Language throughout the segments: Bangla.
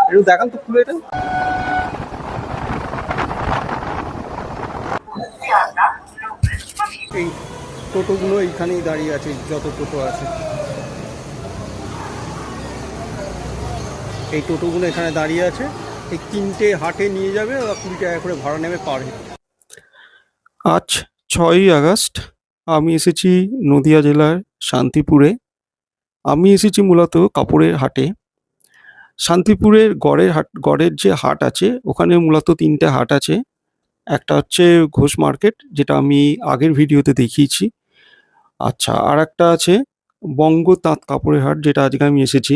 একটু দেখান তো খুলে এটা। এই টোটোগুলো এইখানেই দাঁড়িয়ে আছে, যত টোটো আছে এই টোটোগুলো এখানে দাঁড়িয়ে আছে। এই 3টে হাটে নিয়ে যাবে, ওরা 20 টাকা করে ভাড়া নেবে পার হেড। আজ 6ই আগস্ট, আমি এসেছি নদিয়া জেলার শান্তিপুরে। আমি এসেছি মূলত কাপড়ের হাটে। শান্তিপুরের গড়ের যে হাট আছে, ওখানে মূলত 3টে হাট আছে। একটা হচ্ছে ঘোষ মার্কেট, যেটা আমি আগের ভিডিওতে দেখিয়েছি। আচ্ছা, আর একটা আছে বঙ্গ তাঁত কাপড়ের হাট, যেটা আজকে আমি এসেছি।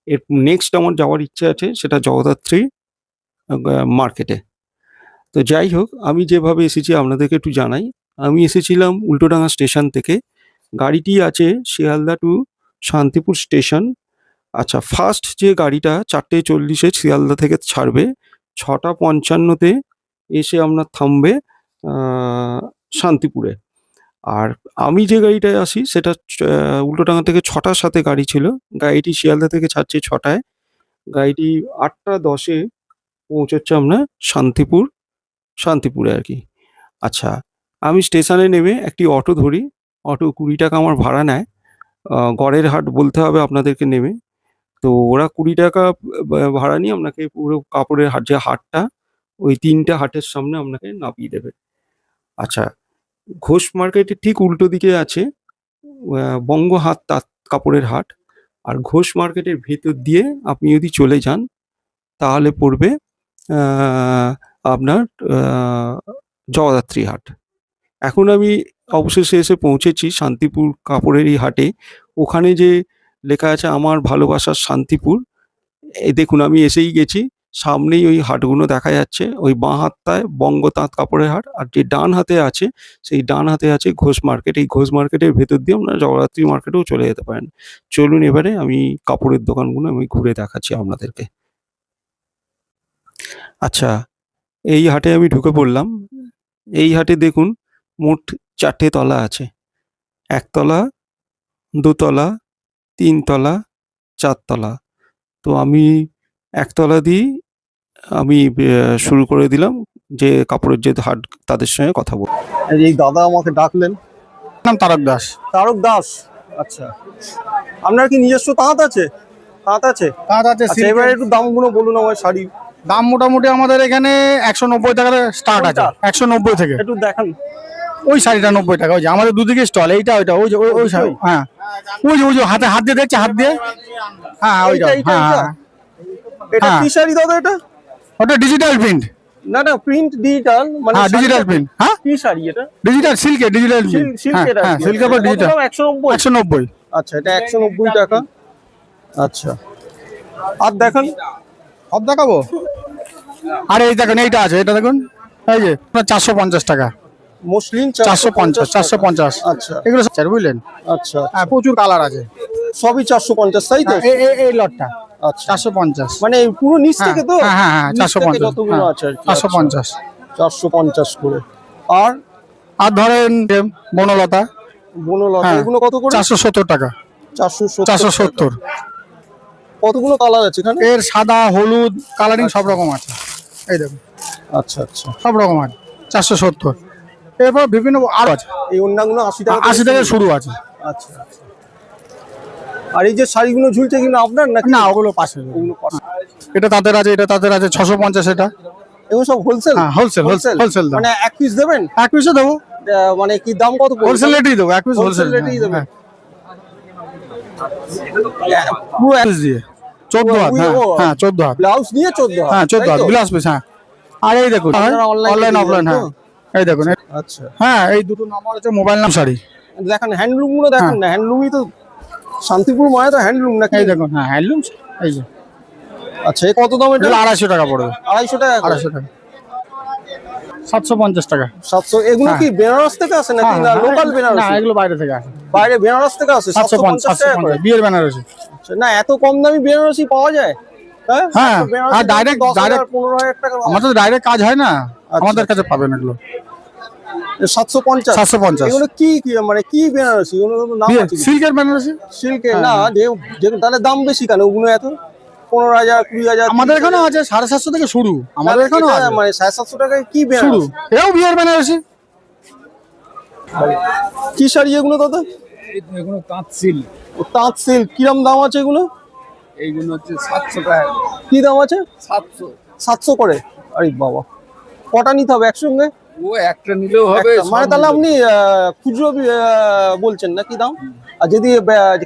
এর নেক্সট আমার যাওয়ার ইচ্ছে আছে, সেটা জগদ্ধাত্রী মার্কেটে। তো যাই হোক, আমি যেভাবে এসেছি আপনাদেরকে একটু জানাই। আমি এসেছিলাম উল্টোডাঙা স্টেশন থেকে। গাড়িটি আছে শিয়ালদা টু শান্তিপুর স্টেশন। আচ্ছা, ফার্স্ট যে গাড়িটা 4:40-এ শিয়ালদা থেকে ছাড়বে, 6:55-তে এসে আপনার থামবে শান্তিপুরে। আর আমি যে গাড়িটায় আসি সেটা উল্টোডাঙা থেকে 6টার সাথে গাড়ি ছিল। গাড়িটি শিয়ালদা থেকে ছাড়ছে 6টায়। গাড়িটি 8:10-এ পৌঁছচ্ছে আপনার শান্তিপুরে আর কি। আচ্ছা, আমি স্টেশনে নেমে একটি অটো ধরি। অটো 20 টাকা আমার ভাড়া নেয়। গড়ের হাট বলতে হবে আপনাদেরকে নেমে। তো ওরা 20 টাকা ভাড়া নিয়ে আপনাকে পুরো কাপড়ের হাট, যে হাটটা ওই 3টে হাটের সামনে আপনাকে নামিয়ে দেবে। আচ্ছা, ঘোষ মার্কেটের ঠিক উল্টো দিকে আছে বঙ্গ হাট তাঁত কাপড়ের হাট। আর ঘোষ মার্কেটের ভেতর দিয়ে আপনি যদি চলে যান, তাহলে পড়বে আপনার জগদ্ধাত্রী হাট। এখন আমি অবশেষে এসে পৌঁছেছি শান্তিপুর কাপড়ের এই হাটে। ওখানে যে লেখা আছে আমার ভালোবাসার শান্তিপুর, এই দেখুন আমি এসেই গেছি। সামনেই ওই হাটগুলো দেখা যাচ্ছে। ওই বাঁ হাতটায় বঙ্গ তাঁত কাপড়ের হাট, আর যে ডান হাতে আছে, সেই ডান হাতে আছে ঘোষ মার্কেট। এই ঘোষ মার্কেটের ভেতর দিয়ে আপনারা জগদ্ধাত্রী মার্কেটেও চলে যেতে পারেন। চলুন এবারে আমি কাপড়ের দোকানগুলো আমি ঘুরে দেখাচ্ছি আপনাদেরকে। আচ্ছা, এই হাটে আমি ঢুকে পড়লাম। এই হাটে দেখুন মোট 4টে তলা আছে। 1 তলা, 2 তলা, 3 তলা, 4 তলা। তো আমি 1 তলা দিয়েই আমি শুরু করে দিলাম, যে কাপড়ের যে হাট তাদের সঙ্গে কথা বল। এই দাদা আমাকে ডাকলেন। নাম তারক দাস। তারক দাস, আচ্ছা। আপনার কি নিজস্ব তাঁত আছে? তাঁত আছে। আচ্ছা, এবার একটু দামগুলো বলুন আমার শাড়ি। দাম মোটামুটি আমাদের এখানে 190 টাকা স্টার্ট আছে। 190 থেকে একটু দেখান। ওই শাড়িটা 90 টাকা। ওই যে আমাদের দুদিকে স্টল, এইটা ওইটা, ওই যে ওই শাড়ি। হ্যাঁ, ওই যে হাত দিয়ে দেখছে, হাত দিয়ে। হ্যাঁ, ওইটা। হ্যাঁ, এটা কি শাড়ি দাদা? এটা ওটা ডিজিটাল প্রিন্ট। না না, প্রিন্ট ডিজিটাল মানে ডিজিটাল প্রিন্ট। হ্যাঁ, কি শাড়ি এটা? ডিজিটাল সিল্কে, ডিজিটাল প্রিন্ট। সিল্কের। হ্যাঁ, সিল্কের উপর ডিজিটাল। 190। আচ্ছা, এটা 190 টাকা। আচ্ছা, আর দেখান। সব দেখাবো। আরে এই দেখুন, এইটা আছে, এটা দেখুন। এই যে 450 টাকা মসলিন। 450। আচ্ছা, এগুলো স্যার বুঝলেন। আচ্ছা, হ্যাঁ, প্রচুর কালার আছে। সবই 450, তাই তো? এই লটটা আচ্ছা, 450। মানে পুরো নিচ থেকে তো? হ্যাঁ, 450 যতগুলো আছে 450। 450 করে। আর ধরেন বনলতা, এগুলো কত করে? 470 টাকা। 470। কতগুলো কালার আছে এখানে? এর সাদা, হলুদ, কালারিং সব রকম আছে। এই দেখুন। আচ্ছা আচ্ছা, সব রকম আছে। 470। এরপর বিভিন্ন আরো আছে। এই ওড়নাগুলো 80 টাকা। 80 থেকে শুরু আছে। আচ্ছা আচ্ছা। আর এই যে শাড়িগুলো ঝুলছে, কিনা আপনার নাকি? না, ওগুলো পাশে। এটা তাদের আছে, এটা তাদের আছে 650। এটা এগুলো সব হোলসেল? হ্যাঁ, হোলসেল। মানে এক পিস দেবেন? এক পিসও দেবো। মানে কি দাম কত পড়বে? হোলসেল রেটেই দেবো। এক পিস হোলসেল রেটেই দেবেন? পুরো এক পিস দিয়ে 14 হাত। হ্যাঁ, 14 হাত। ব্লাউজ নিয়ে 14 হাত? হ্যাঁ, 14 হাত ব্লাউজ পিস। হ্যাঁ, আর এই দেখুন অনলাইন অফলাইন। হ্যাঁ, এই দেখুন। আচ্ছা, হ্যাঁ, এই দুটো নাম্বার আছে মোবাইল নাম শাড়ি। দেখেন হ্যান্ডলুম গুলো দেখেন না। হ্যান্ডলুমই তো শান্তিপুর মানে তো হ্যান্ডলুম নাকি? এই দেখুন। হ্যাঁ, হ্যান্ডলুম। এই যে। আচ্ছা, এই কত দাম? এটা 250 টাকা পড়বে। 250 টাকা? 250 টাকা। 750 টাকা। 700। এগুলো কি বেনারস থেকে আসে নাকি না লোকাল বেনারস? না, এগুলো বাইরে থেকে আসে। বাইরে বেনারস থেকে আসে। 750 টাকা করে বিয়ের বেনারসি। না, এত কম দামি বেনারসি পাওয়া যায়? হ্যাঁ, আর ডাইরেক্ট 15,000 টাকা। আমাদের ডাইরেক্ট কাজ হয় না, আমাদের কাছে পাবেন এগুলো। 750। এগুলো কি মানে কি বেনারসি? এগুলো নাম আছে? সিল্কের বেনারসি। সিল্কের? না, তাহলে দাম বেশি কেন ওগুলো এত? 15,000 20,000 আমাদের এখানেও আছে 750 থেকে শুরু, আমাদের এখানেও আছে মানে 750 টাকায় কি শুরু। বেনারস? এও বিয়ের বেনারসি। কি শাড়ি এগুলো দাদা? এগুলো তাঁত সিল, ও তাঁত সিল্ক, কিরম দাম আছে এগুলো? এইগুলো হচ্ছে 700 টাকা। কি দাম আছে? 700। 700 করে? আরে বাবা, কটা নিতে হবে একসঙ্গে? ও একটা নিলেও হবে। একটা? মানে তাহলে আপনি খুচরো বলছেন না কি দাম? আর যদি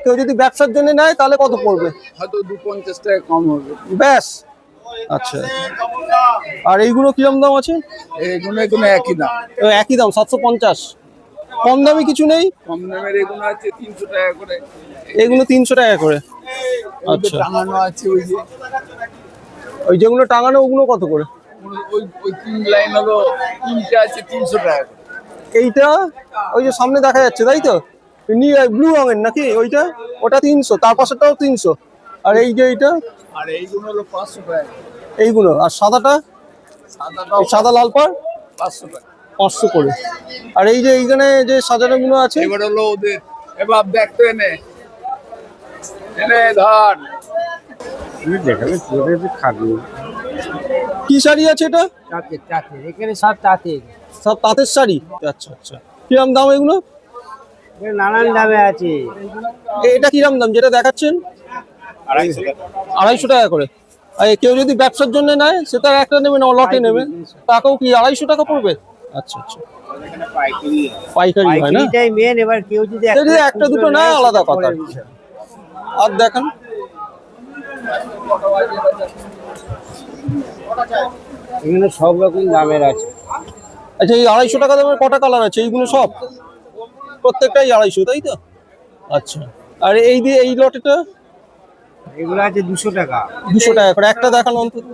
কেউ যদি ব্যবসার জন্য নেয় তাহলে কত পড়বে? হয়তো 250 টাকা কম হবে। ব্যাস। আচ্ছা, আর এইগুলো কিরম দাম আছে? এগুলো একই দাম। একই দাম 750? কম দামি কিছু নেই? কম দামের এগুলো আছে 300 টাকা করে। এগুলো 300 টাকা করে? ওই যে আচ্ছা, টাঙানো আছে, ওই যে ওই যেগুলো টাঙানো ওগুলো কত করে? ওই 3 লাইন হলো, 3টে আছে 300 টাকা করে। এইটা ওই যে সামনে দেখা যাচ্ছে তাই তো, ব্লু রঙের নাকি ওইটা? ওটা 300, তার পাশেরটাও 300, আর এই যে এইটা আর এইগুলো হলো 500 টাকা। এইগুলো, আর সাদাটা? সাদাটাও সাদা লাল পাড় 500 টাকা। 500 করে। আর এই যে এইখানে যে সাজানো গুলো আছে? এবার হলো ওদের, এবার দেখ তো এনে এনে ধর। কি শাড়ি আছে এটা? এখানে সব তাঁতের, সব তাঁতের শাড়ি? আচ্ছা আচ্ছা, কিরম দাম এগুলো? এখানে নানান দামে আছে। এটা কিরম দাম যেটা দেখাচ্ছেন? 250 টাকা করে। আর কেউ যদি ব্যবসার জন্য নেয় সেটা একটা নেবে না, লটে নেবে, তাকেও কি 250 টাকা পড়বে? আচ্ছা আচ্ছা, পাইকারি হয় না? পাইকারিটাই মেন। এবার কেউ যদি যদি একটা দুটো নেয় আলাদা কথা। আর দেখেন, এখানে সব রকম দামের আছে। আচ্ছা, এই 250 টাকা দামের কটা কালার আছে? এইগুলো সব প্রত্যেকটাই 250 তাই তো? আচ্ছা, আর এই দিয়ে এই লটেটা? এগুলো আছে 200 টাকা। 200 টাকা করে। একটা দেখান অন্তত।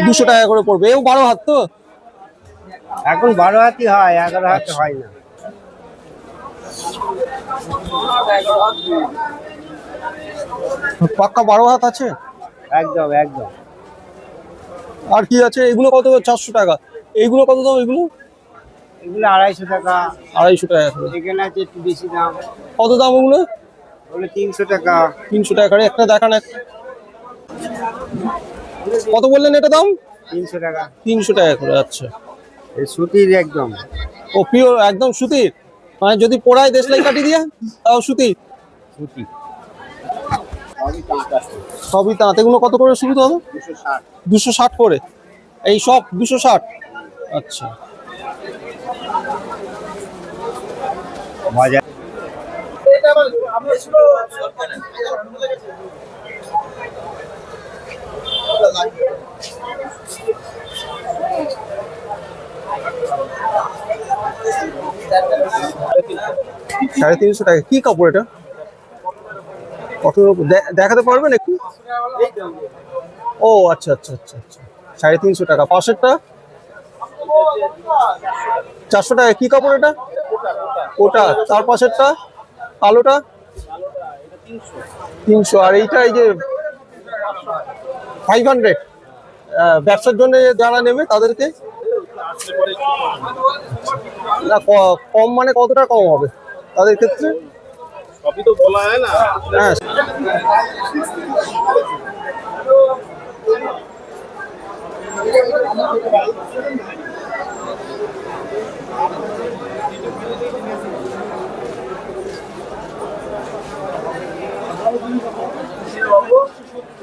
দুশো টাকা করে পড়বে। এও 12 হাত তো? এখন 12 হাতই হয়, 11 হাত হয় না। পাক্কা 12 হাত আছে? একদম একদম। আর কি আছে? এগুলো কত? 400 টাকা। এইগুলো কত দাম এগুলো? এগুলো 250 টাকা। 250 টাকা করে। এখানে আছে একটু বেশি দাম, কত দাম ওগুলো? ওগুলো 300 টাকা। 300 টাকা করে। একটা দেখান একটা। কত বললেন এটা দাম? 300 টাকা। 300 টাকা করে। আচ্ছা, এই সুতির একদম। ও পিওর একদম সুতির? মানে যদি পোড়ায় দেশলাই কাটি দিয়ে তাও সুতির? সুতি সবই তাঁত। এগুলো কত করে শুরু হবে? 260। 260 করে। এই সব 260? আচ্ছা, বাজার সাড়ে 300 টাকা। কি কাপড় এটা? কত দেখাতে পারবেন একটু? ও আচ্ছা আচ্ছা আচ্ছা আচ্ছা, 350 টাকা। পাশেরটা 400 টাকা। কি কাপড় এটা? ওটা। তার পাশেরটা কালোটা 300। আর এইটা এই যে 500, ব্যবসার জন্য যারা নেবে তাদেরকে? না, কম মানে কতটা কম হবে তাদের ক্ষেত্রে? সবই তো বলা হয় না। হ্যাঁ,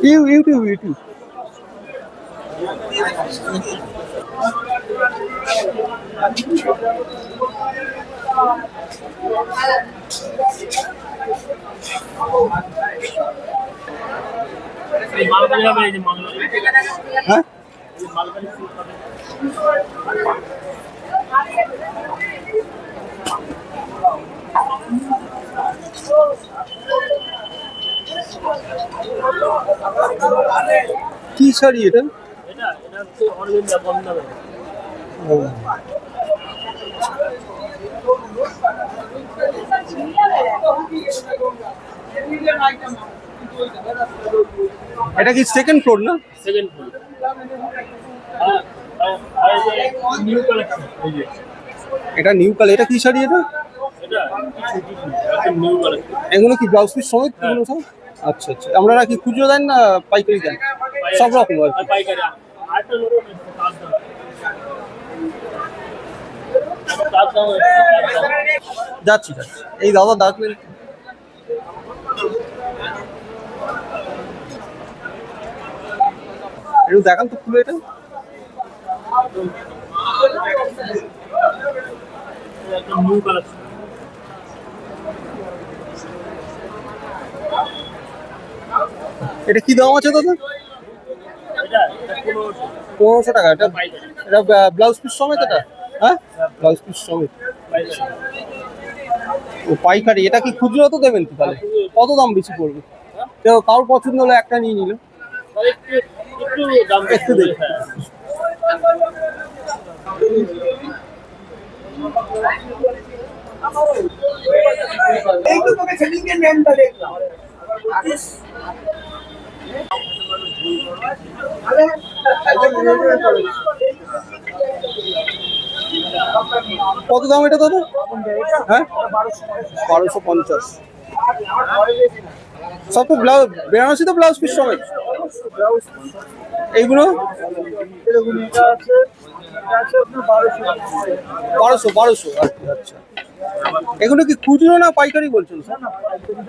ইউটিউব। হ্যাঁ, কি শাড়ি এটা? ও, এটা কি সেকেন্ড ফ্লোর না? Second floor. এটা নিউ কালার, এটা কি শাড়ি এটা? এগুলো কি ব্লাউজ পিস সমেত এগুলো সব? আচ্ছা আচ্ছা, আপনারা কি খুচরো দেন না পাইকারি দেন? সব রকম আর কি। যাচ্ছি যাচ্ছি, এই দাদা ডাকলেন। একটু দেখান তো খুলে এটা। এটা কি দাম আছে দাদা? 1500 টাকা। এটা এটা ব্লাউজ পিস সমেত এটা? হ্যাঁ, ব্লাউজ পিস সমেত। ও পাইকারি, এটা কি খুচরো তো দেবেন তো তাহলে? কত দাম বেশি পড়বে? কেউ কারোর পছন্দ হলে একটা নিয়ে নিল, একটু দেখি। কত দাম এটা দাদা? হ্যাঁ, 1250। সব তো ব্লাউজ বেনারসি তো ব্লাউজ পিস সমেত। এইগুলো 1200 আর কি। আচ্ছা, এগুলো কি খুচরো না পাইকারি বলছেন?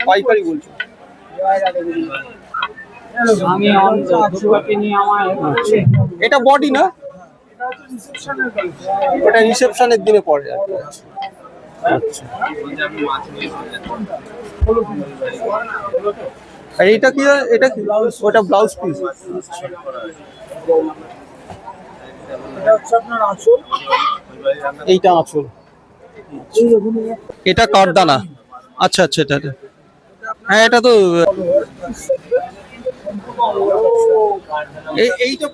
পাইকারি বলছেন। এটা বডি না? ওটা রিসেপশনের দিনে পরে আর কি। আচ্ছা, আর এইটা কি? এটা কি? ওটা ব্লাউজ পিস। এইটা আঁচল। এটা কারদানা। আচ্ছা আচ্ছা, এটা হ্যাঁ, এটা তো এইটা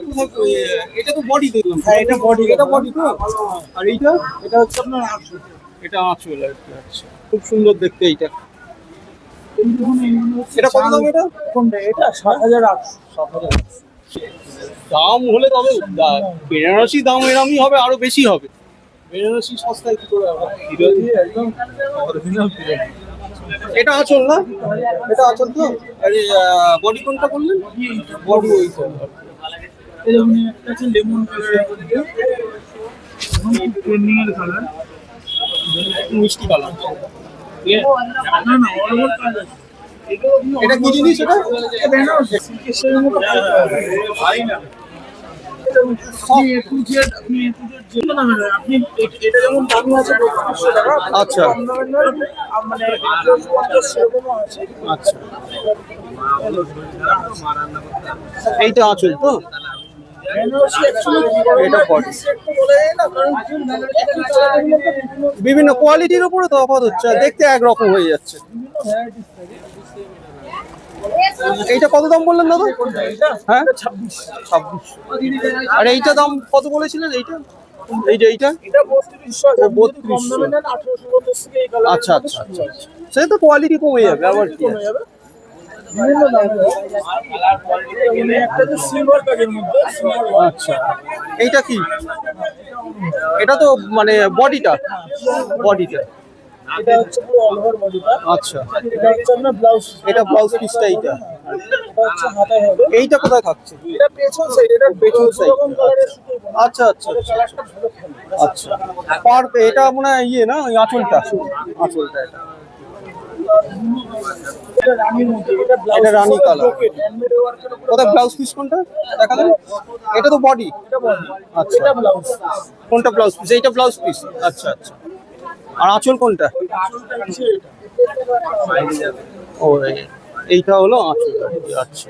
এটা তো বডি দেখলাম। হ্যাঁ, এটা বডি, এটা বডি তো। আর এইটা? এটা হচ্ছে আপনার আঁচল। এটা আঁচল আর কি। আচ্ছা, খুব সুন্দর দেখতে এইটা। এটা কত দাম এটা? এটা 7800। দাম হলে তবে বেনারসি দাম এরমই হবে, আরো বেশি হবে। বেনারসি সস্তায় কি করে হবে? একদম অরিজিনাল। এটা আঁচল না? এটা আঁচল তো। আরে বডি কোনটা বললেন? বডি ওইটা। এরকম একটা আছে লেমন কালার, ট্রেন্ডিং এর কালার, মিষ্টি কালার। না না, অরিজিনাল কালার। এটা কি জিনিস? এটা বেনারসি সিল্কের মতো ভারী না। আচ্ছা আচ্ছা, এইটা আঁচল তো? এটা বডি। বিভিন্ন কোয়ালিটির উপরে তফাৎ হচ্ছে, দেখতে একরকম হয়ে যাচ্ছে। এইটা কত দাম বললেন দাদা? হ্যাঁ, 2600। আর এইটা দাম কত বলেছিলেন? এইটা এইটা 3200। আচ্ছা আচ্ছা আচ্ছা, সে তো কোয়ালিটি কমে যাবে আবার কি আছে। আচ্ছা, এইটা কি? এটা তো মানে বডিটা। এটা হচ্ছে পুরো অল ওভার বডিটা। আচ্ছা, এটা হচ্ছে আপনার ব্লাউজ। এটা ব্লাউজ পিসটা। এইটা হচ্ছে হাতায় হবে। এইটা কোথায় থাকছে? এটা পেছন সাইড। এটা পেছন সাইড। আচ্ছা আচ্ছা আচ্ছা, পার এটা মনে হয় ইয়ে না, আঁচলটা। আঁচলটা এটা রানী মধ্যে। এটা রানী কালার। কোথায় ব্লাউজ পিস কোনটা দেখালেন? এটা তো বডি। আচ্ছা, এটা ব্লাউজ। কোনটা ব্লাউজ পিস? এইটা ব্লাউজ পিস। আচ্ছা আচ্ছা, আর আঁচল কোনটা? ও, এইটা হলো আঁচল। আচ্ছা,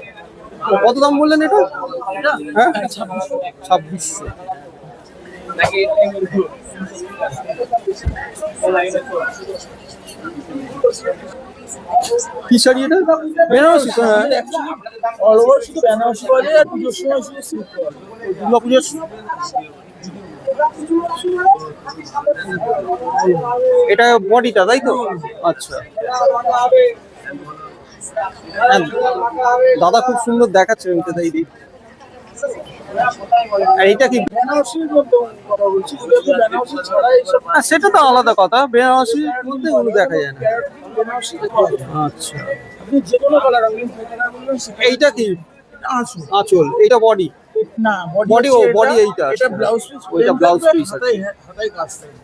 কত দাম বললেন এটা? হ্যাঁ, 2600। কি শাড়ি এটা? বেনারসি। অল ওভার শুধু বেনারসি বলে, আর পুজোর সময় শুধু সিল্ক বলে। দুর্গা পুজোর এটা বডিটা, তাই তো? আচ্ছা, দাদা খুব সুন্দর দেখাচ্ছে। তাই দিই আর এটা কি বেনারসির মধ্যে কথা বলছি, যেহেতু বেনারসি ছাড়া এইসব সেটা তো আলাদা কথা, বেনারসির মধ্যে এগুলো দেখা যায় না। বেনারসি আচ্ছা, আপনি যে কোনো কালার আপনি যে কালার বলবেন সেটা এইটা কি আসুন। আঁচল, এইটা বডি? না Body, body এইটা আছে। এটা ব্লাউজ পিস, ওইটা blouse piece আছে। হাতায় কাজ থাকে।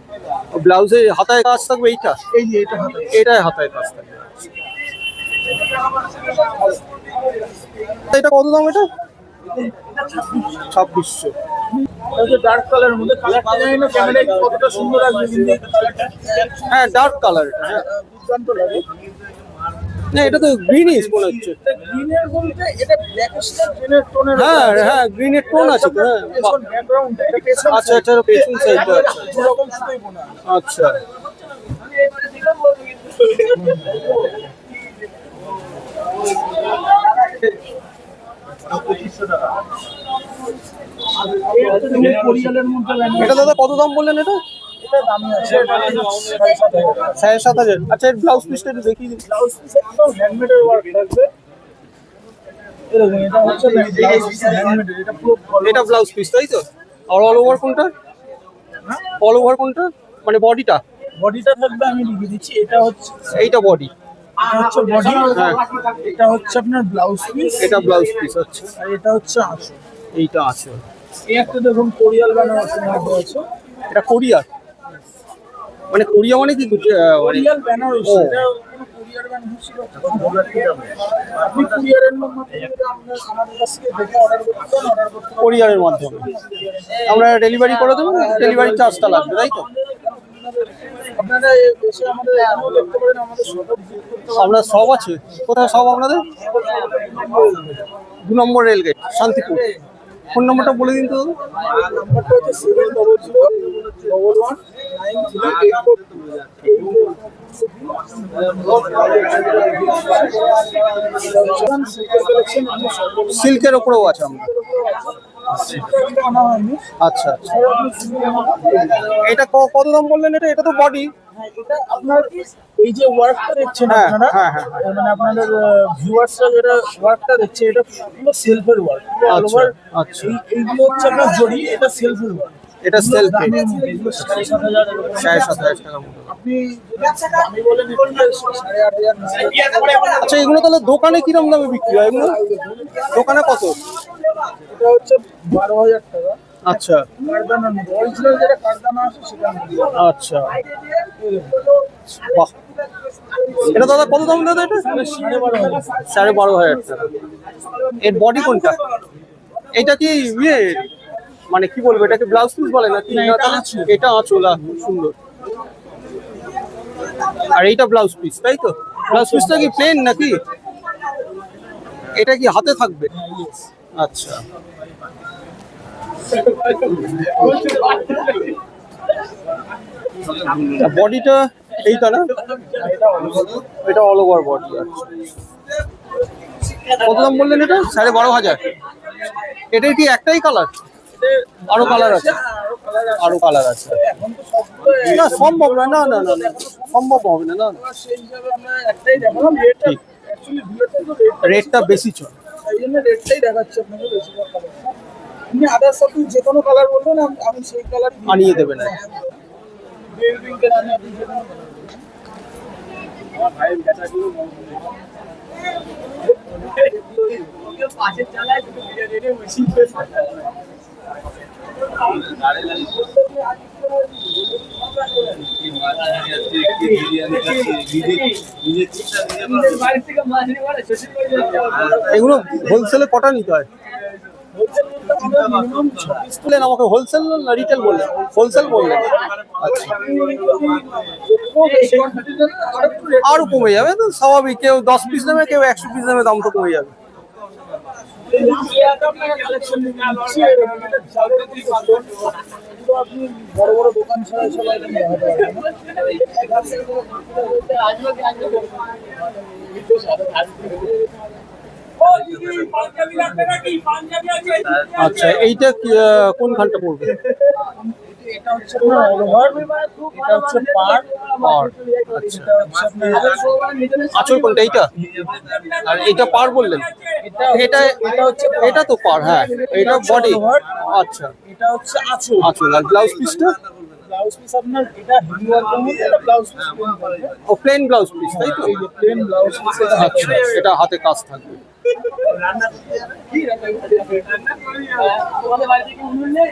ব্লাউজে হাতায় কাজ থাকবে এইটা? এই যে এটা হাতায় এটাই হাতায় কাজ থাকবে। এটা কত দাম এটা? 2600। এটা ডার্ক কালারের মধ্যে, কালারটা জানি না ক্যামেরায় কতটা সুন্দর আসবে, কিন্তু হ্যাঁ, ডার্ক কালার এটা। হ্যাঁ, দুর্দান্ত লাগে। না এটা তো গ্রিনিশ মনে হচ্ছে। এটা গ্রিনের বলতে এটা ব্ল্যাকিশ গ্রিনের টোনের। হ্যাঁ হ্যাঁ, গ্রিনের টোন আছে তো। হ্যাঁ, বাহ। ব্যাকগ্রাউন্ড এটা পেছন আচ্ছা আচ্ছা, পেছন সাইডটা আছে। দু রকম সুতোই বোনা। আচ্ছা, কোরিয়ালের মধ্যে লাগে। এটা দাদা কত দাম বললেন এটা? এটা দামি আছে, এটা 7,500 7,500। আচ্ছা, এর ব্লাউজ পিসটা একটু দেখিয়ে দিন। ব্লাউজ পিস একদম হ্যান্ডমেডের ওয়ার্ক থাকবে। এরকম এটা হচ্ছে ব্লাউজ পিস হ্যান্ডমেড, এটা পুরো এটা ব্লাউজ পিস তাই তো? আর অল ওভার কোনটা? অল ওভার কোনটা মানে বডিটা? বডিটা থাকবে, আমি লিখে দিচ্ছি। এটা হচ্ছে এইটা বডি, বডি, হ্যাঁ। এটা হচ্ছে আপনার ব্লাউজ পিস, এটা ব্লাউজ পিস হচ্ছে, আর এটা হচ্ছে আঁচল। এইটা আছে। এই একটা দেখুন কোরিয়াল বেনারসির মধ্যে আছে। এটা কোরিয়ার মানে কোরিয়া মানে কি মানে কোরিয়াল বেনারসি, ও। এটা কোনো কোরিয়ার বেনারসি বা আপনি কোরিয়ারের মাধ্যমে আপনার আমাদের কাছ থেকে দেখে অর্ডার করতে পারেন। কোরিয়ারের মাধ্যমে আমরা ডেলিভারি করে দেবো, ডেলিভারি চার্জটা লাগবে তাই তো? আপনারা এসে আমাদের এখানেও দেখতে পারেন, আমাদের শপে ভিজিট করতে পারেন। আপনার সব আছে? কোথায় সব আপনাদের? 2 নম্বর রেলগেট, শান্তিপুর। ফোন নম্বরটা বলে দিন তো। নাম্বারটা হচ্ছে 700119384। সিল্কের ওপরেও আছে আমরা। আনা হয়নি। আচ্ছা আচ্ছা, এটা কত দাম বললেন এটা? এটা তো বডি। হ্যাঁ, এটা আপনার এই যে ওয়ার্কটা দেখছেন হ্যাঁ, আপনারা, হ্যাঁ, হ্যাঁ। মানে আপনাদের ভিউয়ার্সরা যেটা ওয়ার্কটা দেখছে, এটা পুরো সেলফের ওয়ার্ক। অল আচ্ছা, ওভার আচ্ছা। এইগুলো হচ্ছে আপনার জড়ি, এটা সেলফের ওয়ার্ক। এটা সেলফ দামের মধ্যে, এগুলো 7,500 এরকম। 7,500 টাকা মতো। আপনি যদি আমি বলেন এগুলো 8,500। আচ্ছা, এগুলো তাহলে দোকানে কিরম দামে বিক্রি হয় এগুলো? দোকানে কত? এটা হচ্ছে 12,000 টাকা। আচ্ছা কারদানার মধ্যে অরিজিনাল যেটা কারদানা আছে সেটা মধ্যে। আচ্ছা, বাহ। এটা দাদা কত দাম দাদা এটা? 12,500। 12,500 টাকা। এর বডি কোনটা? এটা কি ইয়ে মানে কি বলবো, এটাকে ব্লাউজ পিস বলে নাকি? না, এটা তাহলে আঁচল। এটা আঁচল, খুব সুন্দর। আর এইটা ব্লাউজ পিস তাই তো? ব্লাউজ পিসটা কি প্লেন নাকি? এটা কি হাতে থাকবে? আচ্ছা, বডিটা এইটা না? এটা অল ওভার বডি। আচ্ছা, কত দাম বললেন এটা? 12,500। এটার কি একটাই কালার? আরো কালার আছে? আরো কালার আছে। এখন তো সবগুলো না সম্ভব না, না না না না, সম্ভব হবে না, না না। সেই হিসাবে আমরা একটাই দেখালাম। রেটটা ঠিক। অ্যাকচুয়ালি ভিডিওতে তো রেটটা রেটটা বেশি চল। এই জন্য রেটটাই দেখাচ্ছি আপনাকে বেশিরভাগ কালার। আপনি আদার্স আপনি যে কোনো কালার বলবেন, আমি সেই কালার আনিয়ে দেবেন। বেল পিঙ্কের আনি, আপনি যে কোনো পাশের চালায় এগুলো হোলসেলে কটা নিতে হয়? মিনিমাম 26 বললেন আমাকে হোলসেল না রিটেল বললেন? হোলসেল বললেন। আচ্ছা, আরো কমে যাবে তো স্বাভাবিক। কেউ 10 পিস নেবে, কেউ 100 পিস নেবে, দাম তো কমে যাবে। আপনি বড় বড় দোকান ছাড়া সবাই আচ্ছা, এইটা কোন খানটা পড়বে? এটা হচ্ছে আপনার all over, এটা হচ্ছে পাড়, পার, আচ্ছা। আঁচল কোনটা, এইটা? আর এইটা পার বললেন? এটা এটা তো পার, হ্যাঁ। এটা বডি, আচ্ছা। এটা হচ্ছে আঁচল। আঁচল। আর ব্লাউজ পিসটা? ব্লাউজ পিস আপনার এটা হেভি ওয়ার্কের মধ্যে, এটা ব্লাউজ পিস ও প্লেন ব্লাউজ পিস, তাই তো? এই যে প্লেন ব্লাউজ পিস। আচ্ছা, এটা হাতে কাজ থাকবে। তোমাদের বাড়ি থেকে উনুন নেই?